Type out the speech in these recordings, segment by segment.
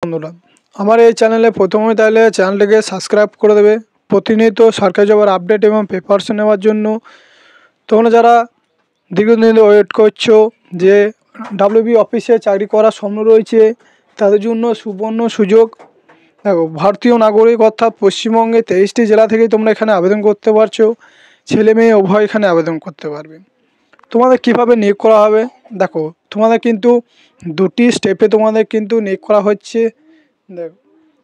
বন্ধুরা, আমার এই চ্যানেলে প্রথমে তাহলে চ্যানেলটিকে সাবস্ক্রাইব করে দেবে প্রতিনিয়ত সরকারি জবের আপডেট এবং প্রিপারেশন নেওয়ার জন্য। তোমরা যারা দীর্ঘদিন ওয়েট করছো যে ডাব্লিউবি অফিসে চাকরি করার স্বপ্ন রয়েছে, তাদের জন্য সুবর্ণ সুযোগ। দেখো, ভারতীয় নাগরিক অর্থাৎ পশ্চিমবঙ্গে 23টি জেলা থেকেই তোমরা এখানে আবেদন করতে পারছো। ছেলে মেয়ে উভয় এখানে আবেদন করতে পারবে। তোমাদের কিভাবে নিয়োগ করা হবে, দেখো তোমাদের কিন্তু দুটি স্টেপে তোমাদের কিন্তু নিয়োগ করা হচ্ছে। দেখো,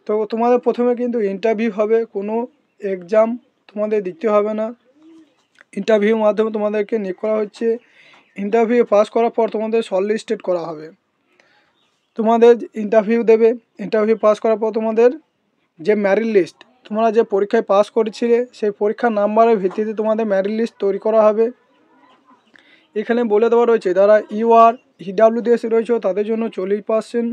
তো তোমাদের প্রথমে কিন্তু ইন্টারভিউ হবে, কোনো এক্সাম তোমাদের দিতে হবে না। ইন্টারভিউর মাধ্যমে তোমাদেরকে নিয়োগ করা হচ্ছে। ইন্টারভিউ পাস করার পর তোমাদের শর্টলিস্টেড করা হবে। তোমাদের ইন্টারভিউ দেবে, ইন্টারভিউ পাস করার পর তোমাদের যে মেরিট লিস্ট, তোমরা যে পরীক্ষায় পাস করেছিলে সেই পরীক্ষার নাম্বারের ভিত্তিতে তোমাদের মেরিট লিস্ট তৈরি করা হবে। এখানে বলে দেওয়া রয়েছে যারা ইউআর ইডাব্লিউডিএস রয়েছে তাদের জন্য 40%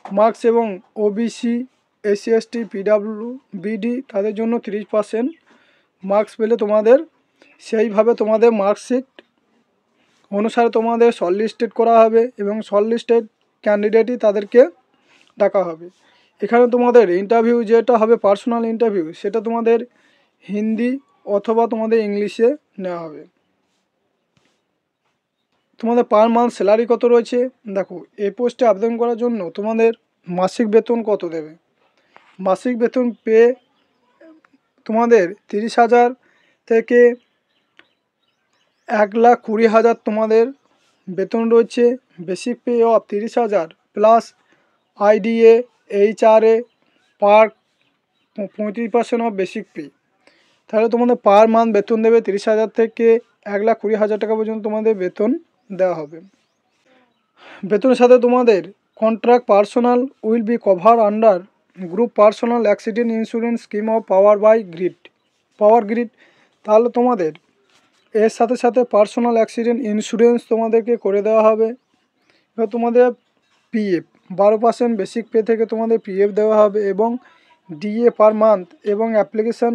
মার্কস এবং ওবিসি এসসি এসটি পিডাব্লিউবিডি তাদের জন্য 30% মার্কস পেলে তোমাদের সেইভাবে তোমাদের মার্কশিট অনুসারে তোমাদের শর্টলিস্টেড করা হবে এবং শর্টলিস্টেড ক্যান্ডিডেটই তাদেরকে ডাকা হবে। এখানে তোমাদের ইন্টারভিউ যেটা হবে পার্সোনাল ইন্টারভিউ, সেটা তোমাদের হিন্দি অথবা তোমাদের ইংলিশে নেওয়া হবে। তোমাদের পার মান্থ স্যালারি কত রয়েছে, দেখো এই পোস্টে আবেদন করার জন্য তোমাদের মাসিক বেতন কত দেবে। মাসিক বেতন পেয়ে তোমাদের 30,000 থেকে 1,20,000 তোমাদের বেতন রয়েছে। Basic pay off 30,000 plus IDA HRA per 35% of basic pay. তাহলে তোমাদের পার মান্থ বেতন দেবে 30,000 থেকে 1,20,000 টাকা পর্যন্ত তোমাদের বেতন দেওয়া হবে। বেতনের সাথে তোমাদের contract personal will be cover under group personal accident insurance scheme of power grid. তাহলে তোমাদের এর সাথে সাথে পার্সোনাল অ্যাক্সিডেন্ট ইন্স্যুরেন্স তোমাদেরকে করে দেওয়া হবে। এবার তোমাদের পিএফ 12% বেসিক পে থেকে তোমাদের পিএফ দেওয়া হবে এবং ডিএ পার মান্থ এবং অ্যাপ্লিকেশান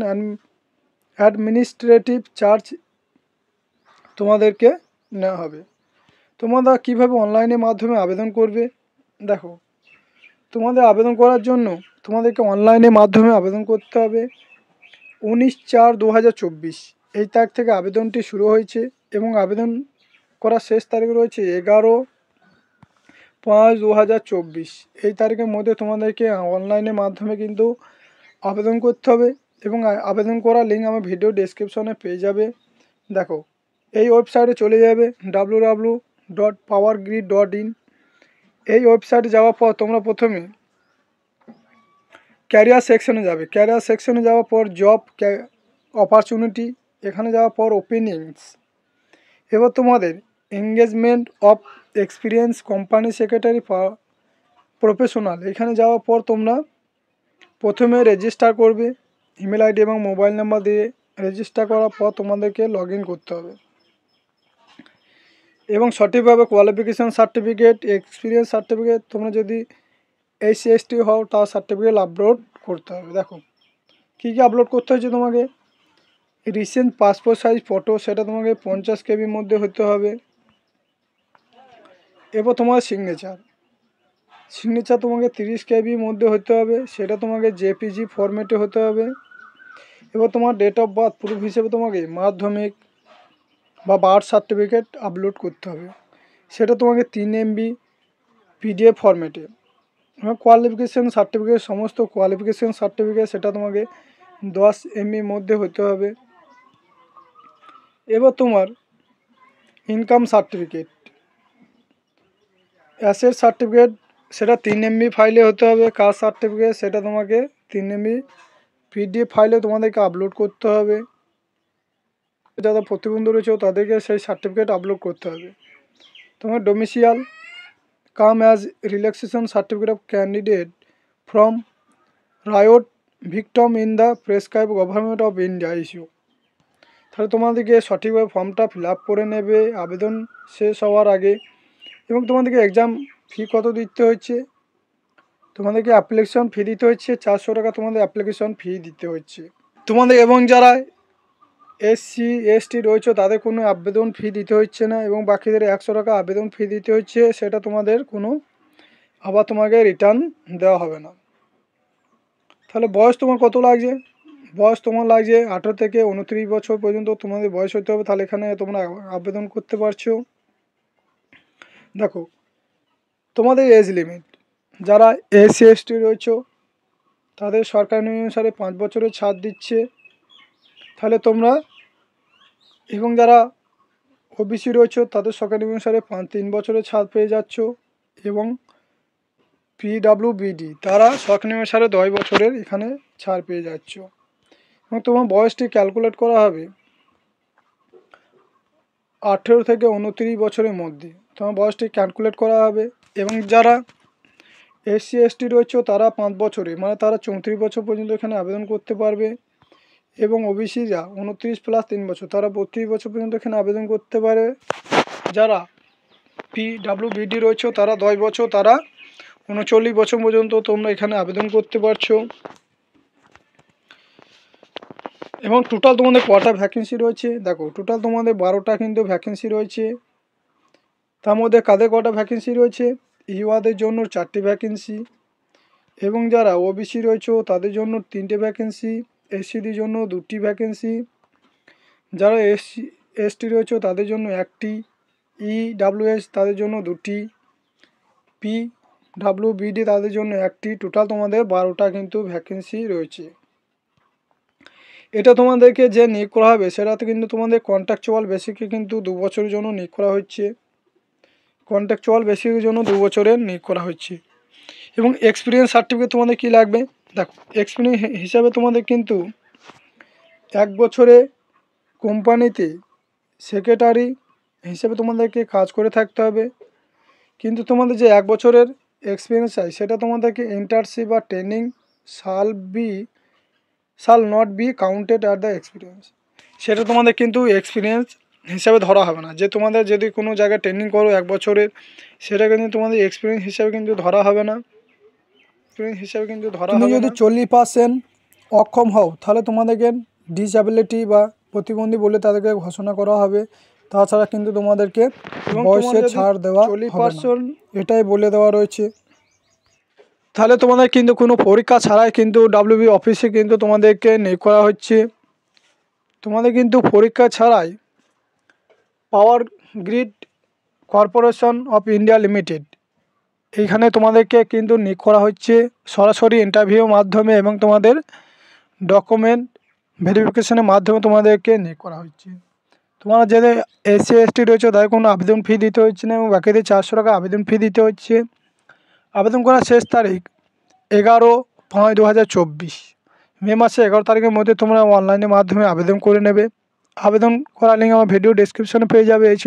অ্যাডমিনিস্ট্রেটিভ চার্জ তোমাদেরকে নেওয়া হবে। তোমরা কীভাবে অনলাইনের মাধ্যমে আবেদন করবে, দেখো তোমাদের আবেদন করার জন্য তোমাদেরকে অনলাইনের মাধ্যমে আবেদন করতে হবে। 19/4/2024 এই তারিখ থেকে আবেদনটি শুরু হয়েছে এবং আবেদন করার শেষ তারিখ রয়েছে 11/5/2024। এই তারিখের মধ্যে তোমাদেরকে অনলাইনের মাধ্যমে কিন্তু আবেদন করতে হবে এবং আবেদন করার লিঙ্ক আমার ভিডিও ডেসক্রিপশনে পেয়ে যাবে। দেখো, এই ওয়েবসাইটে চলে যাবে www.powergrid.in। এই ওয়েবসাইটে যাওয়ার পর তোমরা প্রথমে ক্যারিয়ার সেকশনে যাবে। ক্যারিয়ার সেকশনে যাওয়ার পর জব অপরচুনিটি, এখানে যাওয়ার পর ওপেনিংস। এবার তোমাদের engagement of experience company secretary professional, এখানে যাওয়ার পর তোমরা প্রথমে রেজিস্টার করবে ইমেল আইডি এবং মোবাইল নাম্বার দিয়ে। রেজিস্টার করার পর তোমাদেরকে লগ ইন করতে হবে এবং সঠিকভাবে কোয়ালিফিকেশান সার্টিফিকেট, এক্সপিরিয়েন্স সার্টিফিকেট, তোমরা যদি এসসি এসটি হও তার সার্টিফিকেট আপলোড করতে হবে। দেখো কী কী আপলোড করতে হয়েছে তোমাকে, রিসেন্ট পাসপোর্ট সাইজ ফটো, সেটা তোমাকে 50 কেবির মধ্যে হতে হবে। এরপর তোমার সিগনেচার তোমাকে 30 কেবির মধ্যে হতে হবে, সেটা তোমাকে জেপিজি ফরম্যাটে হতে হবে। এবার তোমার ডেট অফ বার্থ প্রুফ হিসেবে তোমাকে মাধ্যমিক বা বার্থ সার্টিফিকেট আপলোড করতে হবে, সেটা তোমাকে 3 MB পিডিএফ ফরম্যাটে। এবং কোয়ালিফিকেশান সার্টিফিকেট, সমস্ত কোয়ালিফিকেশান সার্টিফিকেট সেটা তোমাকে 10 MB মধ্যে হতে হবে। এবার তোমার ইনকাম সার্টিফিকেট, অ্যাসেট সার্টিফিকেট সেটা 3 MB ফাইলে হতে হবে। কাস্ট সার্টিফিকেট সেটা তোমাকে 3 MB পিডিএফ ফাইলে তোমাদেরকে আপলোড করতে হবে। যারা প্রতিবন্ধী রয়েছে তাদেরকে সেই সার্টিফিকেট আপলোড করতে হবে। তোমার domicile cum age relaxation certificate of candidate from riot victim in the prescribe government of India issue. তাহলে তোমাদেরকে সঠিকভাবে ফর্মটা ফিল আপ করে নেবে আবেদন শেষ হওয়ার আগে। এবং তোমাদেরকে এক্সাম ফি কত দিতে হচ্ছে, তোমাদেরকে অ্যাপ্লিকেশন ফি দিতে হচ্ছে 400 টাকা, তোমাদের অ্যাপ্লিকেশন ফি দিতে হচ্ছে তোমাদের। এবং যারা এসসি এসটি রয়েছে তাদের কোনো আবেদন ফি দিতে হচ্ছে না এবং বাকিদের 100 টাকা আবেদন ফি দিতে হচ্ছে, সেটা তোমাদের কোনো আবার তোমাকে রিটার্ন দেওয়া হবে না। তাহলে বয়স তোমার কত লাগছে? বয়স তোমার লাগছে 18 থেকে 29 বছর পর্যন্ত তোমাদের বয়স হতে হবে, তাহলে এখানে তোমরা আবেদন করতে পারছো। দেখো তোমাদের এজ লিমিট, যারা এসসি এসটি রয়েছে তাদের সরকার নিয়ম অনুসারে 5 বছরের ছাড় দিচ্ছে, তাহলে তোমরা, এবং যারা ওবিসি রয়েছে তাদের সরকার নিয়ম অনুসারে 3 বছরের ছাড় পেয়ে যাচ্ছ, এবং পিডাব্লিউবিডি তারা সরকার নিয়ম অনুসারে 10 বছরের এখানে ছাড় পেয়ে যাচ্ছ। এবং তোমার বয়সটি ক্যালকুলেট করা হবে 18 থেকে 29 বছরের মধ্যে তোমার বয়সটি ক্যালকুলেট করা হবে। এবং যারা এসসি এসটি রয়েছে তারা 5 বছরে, মানে তারা 34 বছর পর্যন্ত এখানে আবেদন করতে পারবে। এবং ওবিসিরা 29 প্লাস 3 বছর তারা 32 বছর পর্যন্ত এখানে আবেদন করতে পারে। যারা পিডাব্লিউবিডি রয়েছে তারা 10 বছর, তারা 39 বছর পর্যন্ত তোমরা এখানে আবেদন করতে পারছো। এবং টোটাল তোমাদের কটা ভ্যাকেন্সি রয়েছে? দেখো টোটাল তোমাদের 12টা কিন্তু ভ্যাকেন্সি রয়েছে। তার মধ্যে কাদের কটা ভ্যাকেন্সি রয়েছে? ইউআদের জন্য 4টি ভ্যাকেন্সি, এবং যারা ওবিসি রয়েছে তাদের জন্য 3টে ভ্যাকেন্সি, এসসিদের জন্য 2টি ভ্যাকেন্সি, যারা এসটি রয়েছে তাদের জন্য 1টি, ইডাব্লিউএস তাদের জন্য 2টি, পিডাব্লিউবিডি তাদের জন্য 1টি। টোটাল তোমাদের 12টা কিন্তু ভ্যাকেন্সি রয়েছে। এটা তোমাদেরকে যে নিয়োগ করা হবে সেটাতে কিন্তু তোমাদের কন্ট্রাকচুয়াল বেসিকে কিন্তু 2 বছরের জন্য নিয়োগ করা হচ্ছে। কন্ট্রাকচুয়াল বেসিকের জন্য 2 বছরের নিয়োগ করা হচ্ছে। এবং এক্সপিরিয়েন্স সার্টিফিকেট তোমাদের কী লাগবে? দেখো এক্সপিরিয়েন্স হিসাবে তোমাদের কিন্তু 1 বছরে কোম্পানিতে সেক্রেটারি হিসেবে তোমাদেরকে কাজ করে থাকতে হবে। কিন্তু তোমাদের যে 1 বছরের এক্সপিরিয়েন্স চাই সেটা তোমাদেরকে ইন্টার্নশিপ বা ট্রেনিং শাল not be counted at the experience, সেটা তোমাদের কিন্তু এক্সপিরিয়েন্স হিসাবে ধরা হবে না। যে তোমাদের যদি কোনো জায়গায় ট্রেনিং করো 1 বছরের, সেটা কিন্তু তোমাদের এক্সপিরিয়েন্স হিসাবে কিন্তু ধরা হবে না। তুমি যদি 40% অক্ষম হও তাহলে তোমাদেরকে ডিসএবিলিটি বা প্রতিবন্ধী বলে তাদেরকে ঘোষণা করা হবে। তাছাড়া কিন্তু তোমাদেরকে বয়সে ছাড় দেওয়া হবে না, এটাই বলে দেওয়া রয়েছে। তাহলে তোমাদের কিন্তু কোনো পরীক্ষা ছাড়াই কিন্তু ডাব্লিউবি অফিসে কিন্তু তোমাদেরকে নিয়োগ করা হচ্ছে। তোমাদের কিন্তু পরীক্ষা ছাড়াই power grid corporation of India limited এইখানে তোমাদেরকে কিন্তু নিয়োগ করা হচ্ছে সরাসরি ইন্টারভিউর মাধ্যমে, এবং তোমাদের ডকুমেন্ট ভেরিফিকেশনের মাধ্যমে তোমাদেরকে নিয়োগ করা হচ্ছে। তোমরা যাদের এসসি এসটি রয়েছে তাদের কোনো আবেদন ফি দিতে হচ্ছে না, এবং বাকিদের 400 টাকা আবেদন ফি দিতে হচ্ছে। আবেদন করার শেষ তারিখ 11/5/2024, মে মাসে 11 তারিখের মধ্যে তোমরা অনলাইনের মাধ্যমে আবেদন করে নেবে। আবেদন করার লিঙ্ক আমার ভিডিও ডেসক্রিপশনে পেয়ে যাবে। এই